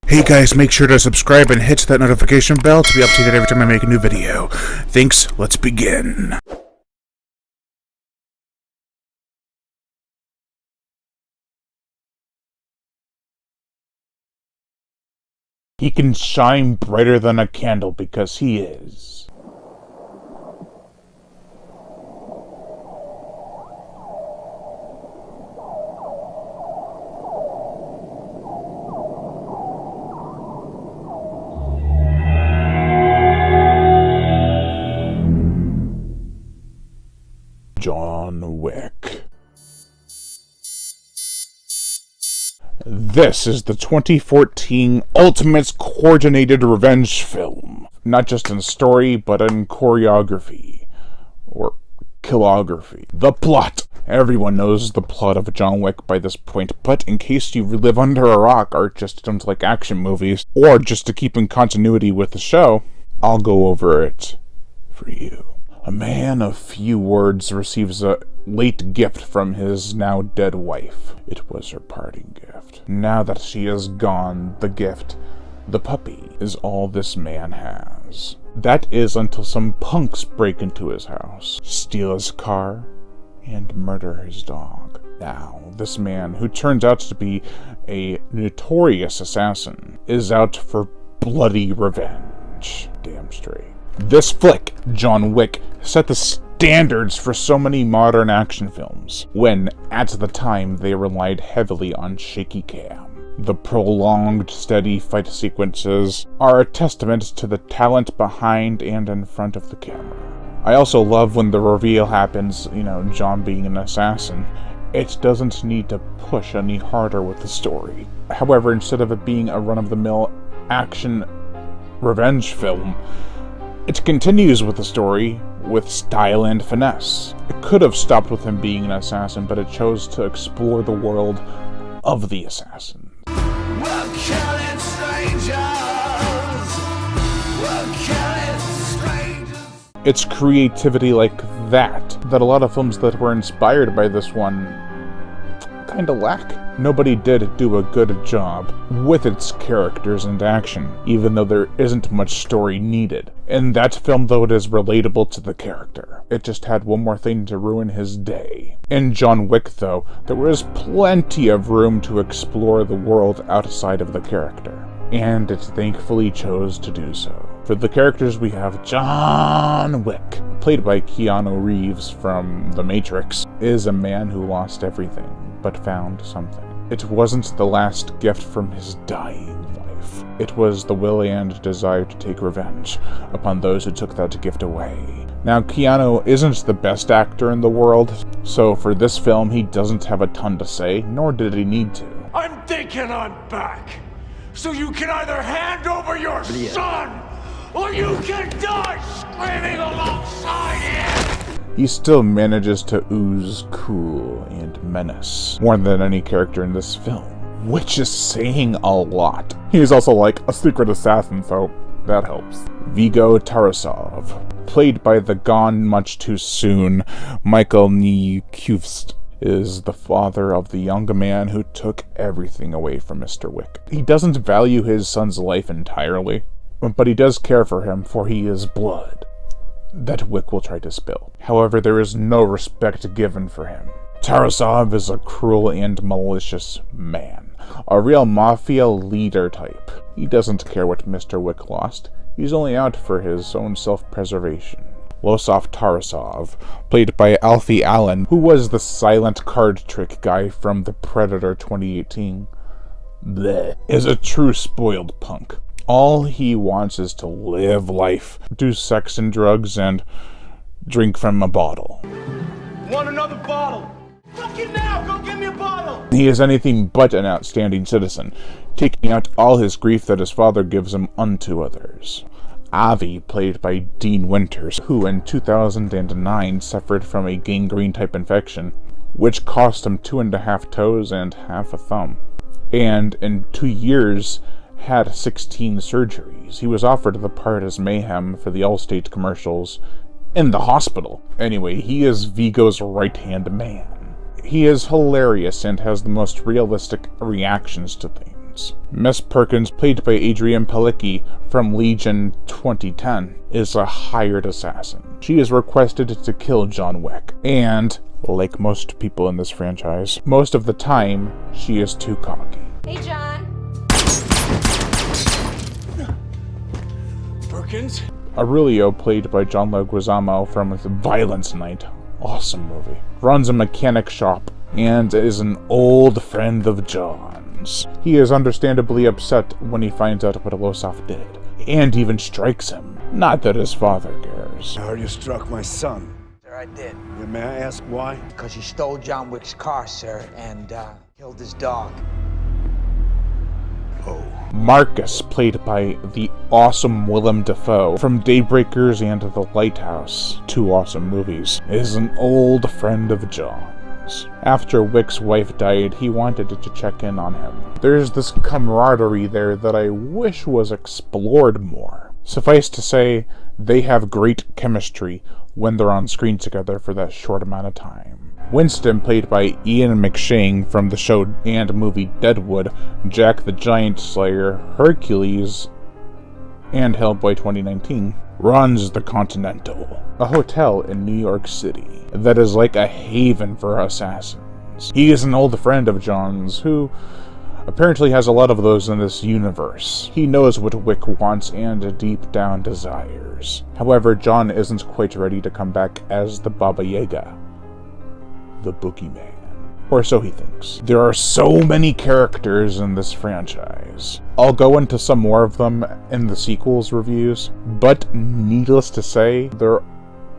Hey guys, make sure to subscribe and hit that notification bell to be updated every time I make a new video. Thanks, let's begin. He can shine brighter than a candle because he is. John Wick. This is the 2014 ultimate coordinated revenge film. Not just in story, but in choreography. Or killography. The plot! Everyone knows the plot of John Wick by this point, but in case you live under a rock or just don't like action movies, or just to keep in continuity with the show, I'll go over it for you. A man of few words receives a late gift from his now dead wife. It was her parting gift. Now that she is gone, the gift, the puppy, is all this man has. That is until some punks break into his house, steal his car, and murder his dog. Now, this man, who turns out to be a notorious assassin, is out for bloody revenge. Damn straight. This flick, John Wick, set the standards for so many modern action films, when, at the time, they relied heavily on shaky cam. The prolonged, steady fight sequences are a testament to the talent behind and in front of the camera. I also love when the reveal happens, John being an assassin. It doesn't need to push any harder with the story. However, instead of it being a run-of-the-mill action revenge film, it continues with the story with style and finesse. It could have stopped with him being an assassin, but it chose to explore the world of the assassin. We're killing strangers. We're killing strangers. It's creativity like that a lot of films that were inspired by this one kinda lack. Nobody did do a good job with its characters and action, even though there isn't much story needed. In that film, though, it is relatable to the character. It just had one more thing to ruin his day. In John Wick, though, there was plenty of room to explore the world outside of the character, and it thankfully chose to do so. For the characters, we have John Wick, played by Keanu Reeves from The Matrix, is a man who lost everything, but found something. It wasn't the last gift from his dying wife. It was the will and desire to take revenge upon those who took that gift away. Now, Keanu isn't the best actor in the world, so for this film he doesn't have a ton to say, nor did he need to. I'm thinking I'm back. So you can either hand over your son, or you can die screaming alongside him! He still manages to ooze cool and menace, more than any character in this film, which is saying a lot. He is also like a secret assassin, so that helps. Viggo Tarasov, played by the gone much too soon Michael Nyqvist, is the father of the young man who took everything away from Mr. Wick. He doesn't value his son's life entirely, but he does care for him, for he is blood that Wick will try to spill. However, there is no respect given for him. Tarasov is a cruel and malicious man, a real mafia leader type. He doesn't care what Mr. Wick lost, he's only out for his own self-preservation. Losov Tarasov, played by Alfie Allen, who was the silent card trick guy from The Predator 2018, is a true spoiled punk. All he wants is to live life, do sex and drugs, and drink from a bottle. Want another bottle? Fucking now! Go get me a bottle! He is anything but an outstanding citizen, taking out all his grief that his father gives him unto others. Avi, played by Dean Winters, who in 2009 suffered from a gangrene-type infection, which cost him 2.5 toes and half a thumb. And in 2 years, had 16 surgeries. He was offered the part as Mayhem for the Allstate commercials in the hospital. Anyway, he is Viggo's right-hand man. He is hilarious and has the most realistic reactions to things. violence. Miss Perkins, played by Adrienne Palicki from Legion 2010, is a hired assassin. She is requested to kill John Wick, and, like most people in this franchise, most of the time, she is too cocky. Hey, John. Perkins? Aurelio, played by John Leguizamo from Violence Night, awesome movie, runs a mechanic shop and is an old friend of John's. He is understandably upset when he finds out what Losov did, and even strikes him. Not that his father cares. I heard you struck my son. Sir, I did. Yeah, may I ask why? Because he stole John Wick's car, sir, and killed his dog. Oh. Marcus, played by the awesome Willem Dafoe from Daybreakers and The Lighthouse, two awesome movies, is an old friend of John's. After Wick's wife died, he wanted to check in on him. There's this camaraderie there that I wish was explored more. Suffice to say, they have great chemistry when they're on screen together for that short amount of time. Winston, played by Ian McShane from the show and movie Deadwood, Jack the Giant Slayer, Hercules, and Hellboy 2019, runs the Continental, a hotel in New York City that is like a haven for assassins. He is an old friend of John's who apparently has a lot of those in this universe. He knows what Wick wants and deep down desires. However, John isn't quite ready to come back as the Baba Yaga, the boogeyman. Or so he thinks. There are so many characters in this franchise. I'll go into some more of them in the sequels reviews, but needless to say, they're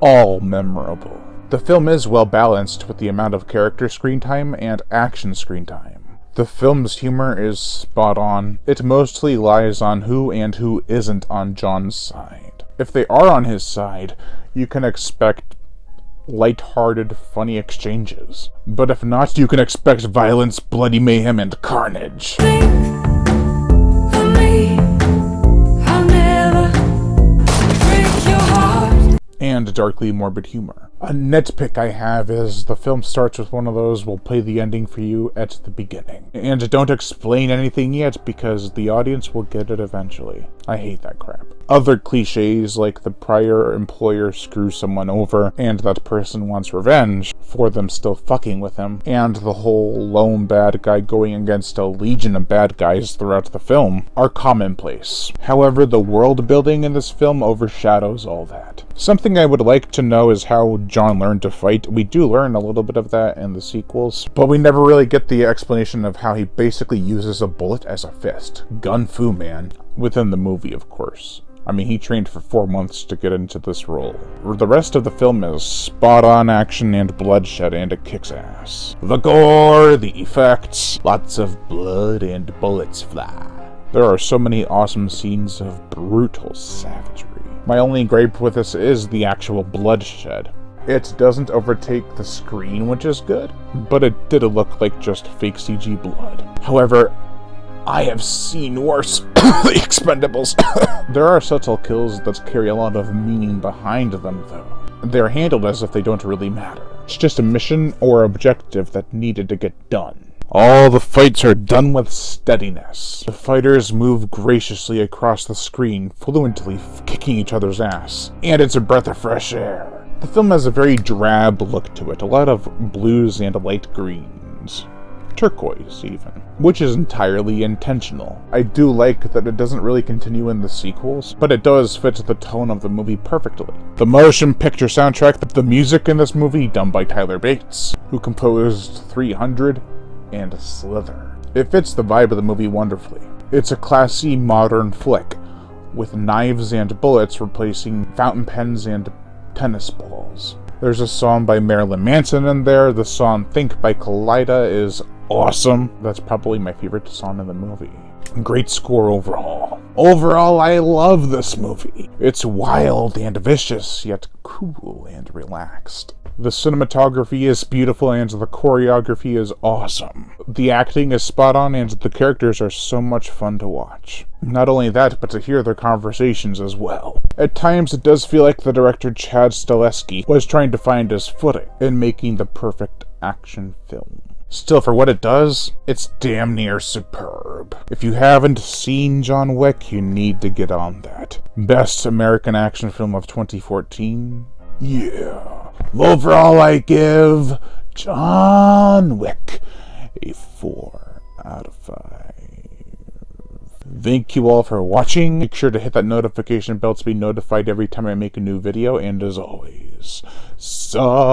all memorable. The film is well balanced with the amount of character screen time and action screen time. The film's humor is spot on. It mostly lies on who and who isn't on John's side. If they are on his side, you can expect light-hearted, funny exchanges. But if not, you can expect violence, bloody mayhem, and carnage. And darkly morbid humor. A nitpick I have is the film starts with one of those "we'll play the ending for you at the beginning." And don't explain anything yet because the audience will get it eventually. I hate that crap. Other cliches like the prior employer screws someone over and that person wants revenge for them still fucking with him, and the whole lone bad guy going against a legion of bad guys throughout the film are commonplace. However, the world building in this film overshadows all that. Something I would like to know is how John learned to fight. We do learn a little bit of that in the sequels, but we never really get the explanation of how he basically uses a bullet as a fist. Gun Fu Man. Within the movie, of course. I mean, he trained for 4 months to get into this role. The rest of the film is spot-on action and bloodshed, and it kicks ass. The gore, the effects, lots of blood and bullets fly. There are so many awesome scenes of brutal savagery. My only gripe with this is the actual bloodshed. It doesn't overtake the screen, which is good, but it did look like just fake CG blood. However, I have seen worse. The Expendables. There are subtle kills that carry a lot of meaning behind them, though. They're handled as if they don't really matter. It's just a mission or objective that needed to get done. All the fights are done with steadiness. The fighters move graciously across the screen, fluently kicking each other's ass. And it's a breath of fresh air. The film has a very drab look to it, a lot of blues and light greens. Turquoise, even, which is entirely intentional. I do like that it doesn't really continue in the sequels, but it does fit the tone of the movie perfectly. The motion picture soundtrack, the music in this movie, done by Tyler Bates, who composed 300 and Slither. It fits the vibe of the movie wonderfully. It's a classy, modern flick, with knives and bullets replacing fountain pens and tennis balls. There's a song by Marilyn Manson in there. The song Think by Kaleida is awesome. That's probably my favorite song in the movie. Great score overall. Overall, I love this movie. It's wild and vicious, yet cool and relaxed. The cinematography is beautiful and the choreography is awesome. The acting is spot on and the characters are so much fun to watch. Not only that, but to hear their conversations as well. At times it does feel like the director Chad Stahelski was trying to find his footing in making the perfect action film. Still, for what it does, it's damn near superb. If you haven't seen John Wick, you need to get on that. Best American action film of 2014? Yeah. Overall, I give John Wick a 4 out of 5. Thank you all for watching. Make sure to hit that notification bell to be notified every time I make a new video. And as always, subscribe.